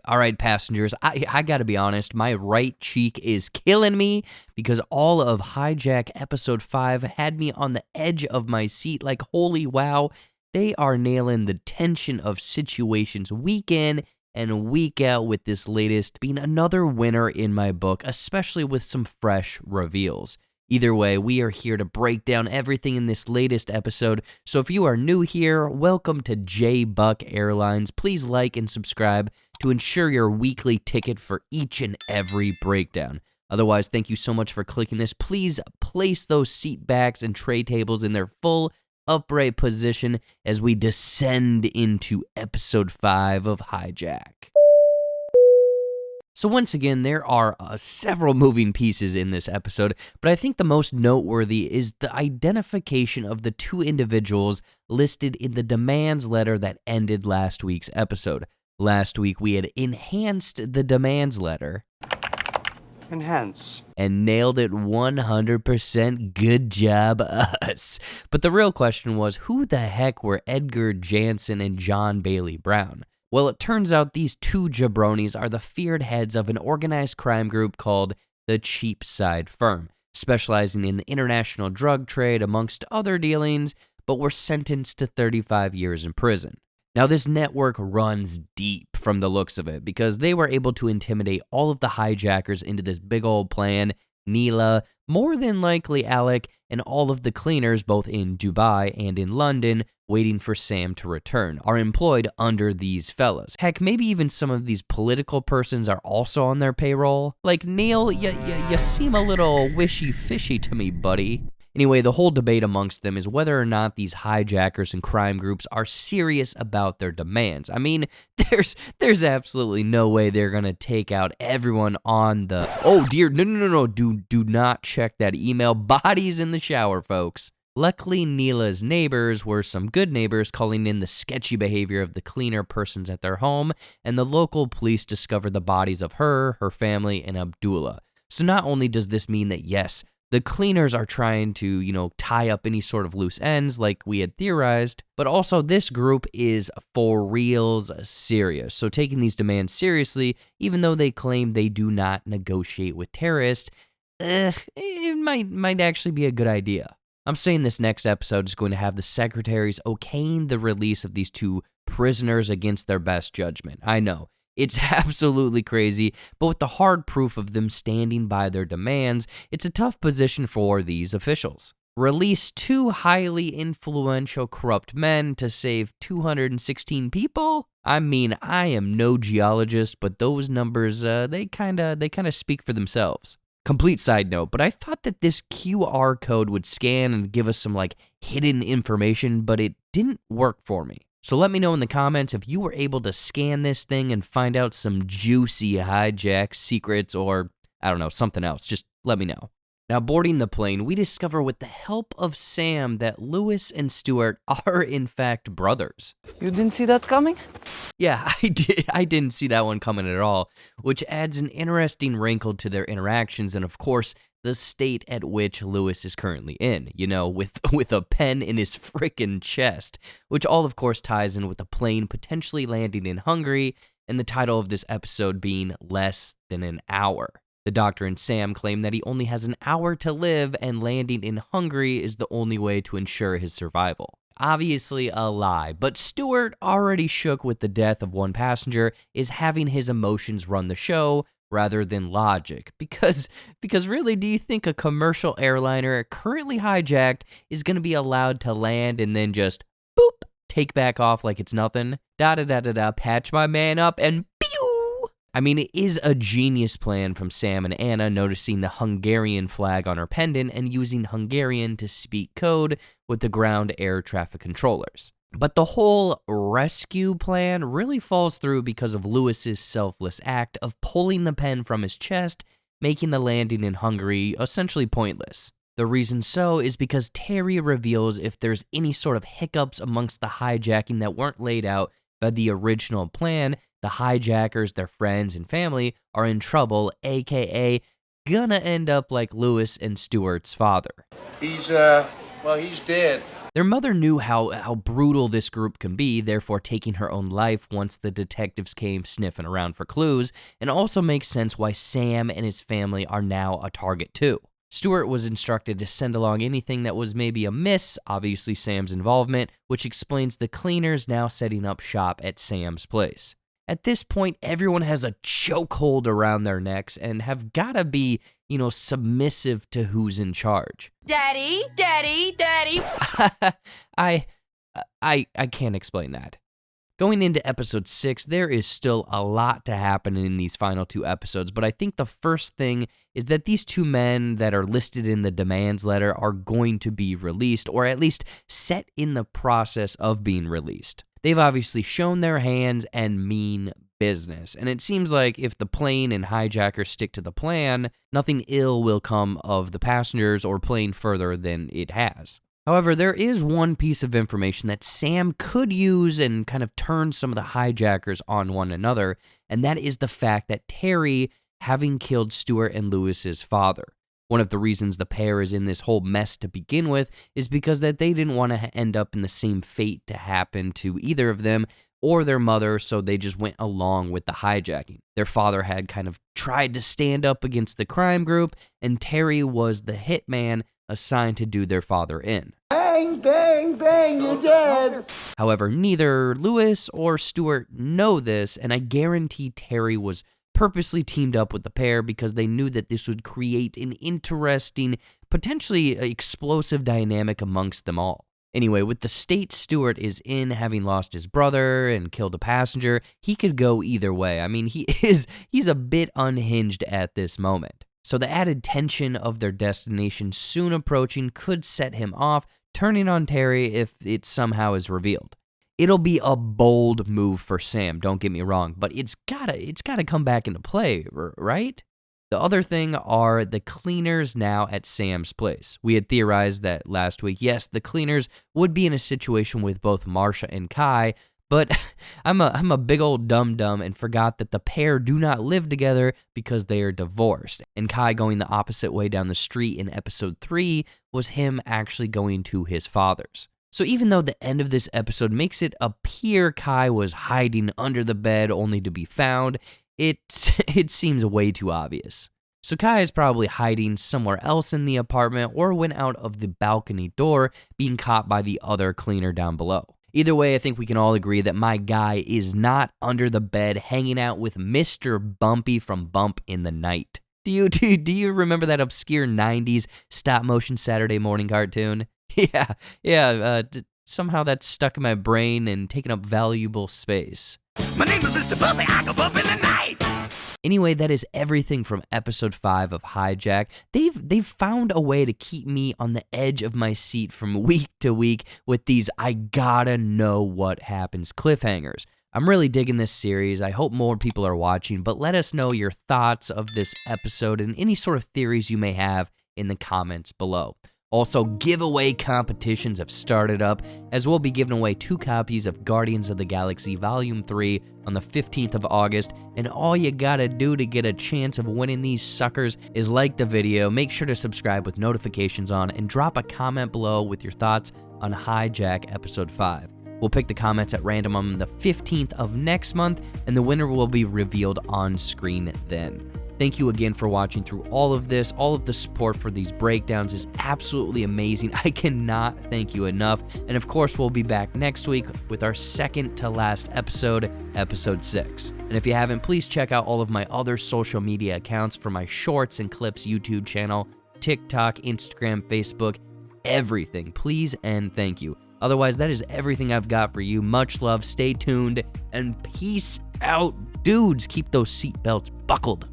All right, passengers, I gotta be honest, my right cheek is killing me because all of HiJack Episode 5 had me on the edge of my seat like, holy wow, they are nailing the tension of situations week in and week out with this latest being another winner in my book, especially with some fresh reveals. Either way, we are here to break down everything in this latest episode, so if you are new here, welcome to JBuck Airlines. Please like and subscribe to ensure your weekly ticket for each and every breakdown. Otherwise, thank you so much for clicking this. Please place those seat backs and tray tables in their full upright position as we descend into Episode 5 of HiJack. So once again, there are several moving pieces in this episode, but I think the most noteworthy is the identification of the two individuals listed in the demands letter that ended last week's episode. Last week, we had enhanced the demands letter. Enhance. And nailed it 100%. Good job, us. But the real question was, who the heck were Edgar Jansen and John Bailey Brown? Well, it turns out these two jabronis are the feared heads of an organized crime group called the Cheapside Firm, specializing in the international drug trade amongst other dealings, but were sentenced to 35 years in prison. Now, this network runs deep from the looks of it because they were able to intimidate all of the hijackers into this big old plan. Neela, more than likely Alec, and all of the cleaners, both in Dubai and in London, waiting for Sam to return, are employed under these fellas. Heck, maybe even some of these political persons are also on their payroll. Like, Neil, you seem a little wishy-fishy to me, buddy. Anyway, the whole debate amongst them is whether or not these hijackers and crime groups are serious about their demands. I mean, there's absolutely no way they're gonna take out everyone on the... Oh dear, no, do not check that email. Bodies in the shower, folks. Luckily, Neela's neighbors were some good neighbors calling in the sketchy behavior of the cleaner persons at their home, and the local police discovered the bodies of her family, and Abdullah. So not only does this mean that, yes, the cleaners are trying to, tie up any sort of loose ends like we had theorized, but also this group is for reals serious. So taking these demands seriously, even though they claim they do not negotiate with terrorists, it might actually be a good idea. I'm saying this next episode is going to have the secretaries okaying the release of these two prisoners against their best judgment. I know. It's absolutely crazy, but with the hard proof of them standing by their demands, it's a tough position for these officials. Release two highly influential corrupt men to save 216 people? I mean, I am no geologist, but those numbers, they kind of speak for themselves. Complete side note, but I thought that this QR code would scan and give us some hidden information, but it didn't work for me. So let me know in the comments if you were able to scan this thing and find out some juicy hijack secrets or, I don't know, something else. Just let me know. Now, boarding the plane, we discover with the help of Sam that Lewis and Stuart are in fact brothers. You didn't see that coming? Yeah, I didn't see that one coming at all, which adds an interesting wrinkle to their interactions and, of course, the state at which Lewis is currently in, with a pen in his frickin' chest, which all, of course, ties in with the plane potentially landing in Hungary and the title of this episode being Less Than an Hour. The Doctor and Sam claim that he only has an hour to live and landing in Hungary is the only way to ensure his survival. Obviously a lie, but Stuart, already shook with the death of one passenger, is having his emotions run the show rather than logic. Because really, do you think a commercial airliner currently hijacked is going to be allowed to land and then just, boop, take back off like it's nothing? Da-da-da-da-da, patch my man up and pew! I mean, it is a genius plan from Sam and Anna noticing the Hungarian flag on her pendant and using Hungarian to speak code with the ground air traffic controllers. But the whole rescue plan really falls through because of Lewis's selfless act of pulling the pen from his chest, making the landing in Hungary essentially pointless. The reason so is because Terry reveals if there's any sort of hiccups amongst the hijacking that weren't laid out by the original plan, the hijackers, their friends, and family are in trouble, aka gonna end up like Lewis and Stuart's father. He's dead. Their mother knew how brutal this group can be, therefore taking her own life once the detectives came sniffing around for clues, and also makes sense why Sam and his family are now a target too. Stewart was instructed to send along anything that was maybe amiss, obviously Sam's involvement, which explains the cleaners now setting up shop at Sam's place. At this point, everyone has a chokehold around their necks and have gotta be, submissive to who's in charge. Daddy, daddy, daddy. I can't explain that. Going into episode 6, there is still a lot to happen in these final 2 episodes, but I think the first thing is that these 2 men that are listed in the demands letter are going to be released, or at least set in the process of being released. They've obviously shown their hands and mean business, and it seems like if the plane and hijackers stick to the plan, nothing ill will come of the passengers or plane further than it has. However, there is one piece of information that Sam could use and kind of turn some of the hijackers on one another, and that is the fact that Terry having killed Stewart and Lewis's father. One of the reasons the pair is in this whole mess to begin with is because that they didn't want to end up in the same fate to happen to either of them or their mother, so they just went along with the hijacking. Their father had kind of tried to stand up against the crime group, and Terry was the hitman assigned to do their father in. Bang, bang, bang, you're dead. However, neither Lewis or Stewart know this, and I guarantee Terry was purposely teamed up with the pair because they knew that this would create an interesting, potentially explosive dynamic amongst them all. Anyway, with the state Stewart is in, having lost his brother and killed a passenger, he could go either way. I mean, he's a bit unhinged at this moment. So the added tension of their destination soon approaching could set him off, turning on Terry if it somehow is revealed. It'll be a bold move for Sam, don't get me wrong, but it's gotta come back into play, right? The other thing are the cleaners now at Sam's place. We had theorized that last week, yes, the cleaners would be in a situation with both Marsha and Kai, but I'm a big old dum-dum and forgot that the pair do not live together because they are divorced. And Kai going the opposite way down the street in episode 3 was him actually going to his father's. So even though the end of this episode makes it appear Kai was hiding under the bed only to be found, it seems way too obvious. So Kai is probably hiding somewhere else in the apartment or went out of the balcony door, being caught by the other cleaner down below. Either way, I think we can all agree that my guy is not under the bed hanging out with Mr. Bumpy from Bump in the Night. Do you remember that obscure 90s stop-motion Saturday morning cartoon? Yeah, somehow that's stuck in my brain and taken up valuable space. My name is Mr. Bumpy, I go bump in the night. Anyway, that is everything from episode 5 of HiJack. They've found a way to keep me on the edge of my seat from week to week with these I gotta know what happens cliffhangers. I'm really digging this series. I hope more people are watching, but let us know your thoughts of this episode and any sort of theories you may have in the comments below. Also, giveaway competitions have started up, as we'll be giving away 2 copies of Guardians of the Galaxy Volume 3 on the 15th of August, and all you gotta do to get a chance of winning these suckers is like the video, make sure to subscribe with notifications on, and drop a comment below with your thoughts on HiJack Episode 5. We'll pick the comments at random on the 15th of next month, and the winner will be revealed on screen then. Thank you again for watching through all of this. All of the support for these breakdowns is absolutely amazing. I cannot thank you enough. And of course, we'll be back next week with our second to last episode, episode 6. And if you haven't, please check out all of my other social media accounts for my Shorts and Clips YouTube channel, TikTok, Instagram, Facebook, everything. Please and thank you. Otherwise, that is everything I've got for you. Much love, stay tuned, and peace out. Dudes, keep those seatbelts buckled.